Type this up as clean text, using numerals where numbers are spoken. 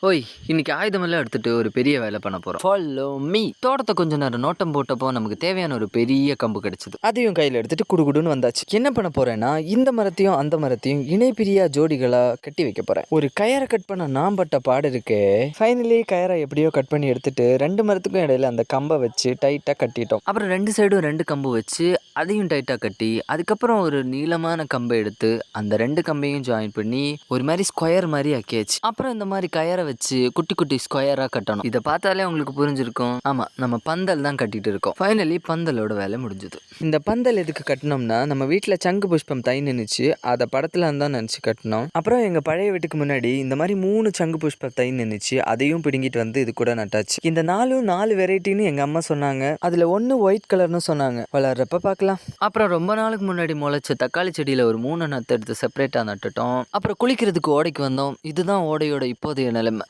ஓய்! இன்னைக்கு ஆயுதமெல்லாம் எடுத்துட்டு ஒரு பெரிய வேலை பண்ண போறோம். Follow me. தோட்டத்த கொஞ்ச நேரம் நோட்டம் போட்டப்போ நமக்கு தேவையான ஒரு பெரிய கம்பு கிடைச்சது. அதையும் கையில எடுத்துட்டு குடுகுடுன்னு வந்தாச்சு. என்ன பண்ண போறேன்னா, இந்த மரத்தையும் அந்த மரத்தையும் இணைபிரியா ஜோடிகளா கட்டி வைக்க போறேன். ஒரு கயர கட் பண்ண நான் பட்ட பாடு இருக்கே. ஃபைனலி கயரை எப்படியோ கட் பண்ணி எடுத்துட்டு 2 மரத்துக்கும் இடையில அந்த கம்ப வச்சு டைட்டா கட்டிட்டோம். அப்புறம் 2 சைடும் 2 கம்பு வச்சு அதையும் டைட்டா கட்டி, அதுக்கப்புறம் ஒரு நீளமான கம்ப எடுத்து அந்த 2 கம்பையும் ஜாயின் பண்ணி ஒரு மாரி ஸ்கொயர் மாரி ஆக்கியாச்சு. அப்புறம் இந்த மாரி கயர வச்சு குட்டி குட்டி ஸ்கொயரா கட்டணும். இதை பார்த்தாலே உங்களுக்கு புரிஞ்சிருக்கும். ஆமா, நம்ம பந்தல் தான் கட்டிட்டு இருக்கோம். ஃபைனலி பந்தலோட வேலை முடிஞ்சது. இந்த பந்தல் எதுக்கு கட்டினோம்னா, நம்ம வீட்டில் சங்கு புஷ்பம் தை நின்றுச்சு, அதை படத்துல தான் நினச்சி கட்டினோம். அப்புறம் எங்க பழைய வீட்டுக்கு முன்னாடி இந்த மாதிரி 3 சங்கு புஷ்பம் தை நின்றுச்சு, அதையும் பிடுங்கிட்டு வந்து இது கூட நட்டாச்சு. இந்த 4 வெரைட்டின்னு எங்க அம்மா சொன்னாங்க. அதுல ஒன்று ஒயிட் கலர்னு சொன்னாங்க. வளர்றப்ப பார்க்கலாம். அப்புறம் ரொம்ப நாளுக்கு முன்னாடி முளைச்ச தக்காளி செடியில ஒரு 3 நத்தை எடுத்து செப்பரேட்டா நட்டுட்டோம். அப்புறம் குளிக்கிறதுக்கு ஓடைக்கு வந்தோம். இதுதான் ஓடையோட இப்போதைய நிலைமை.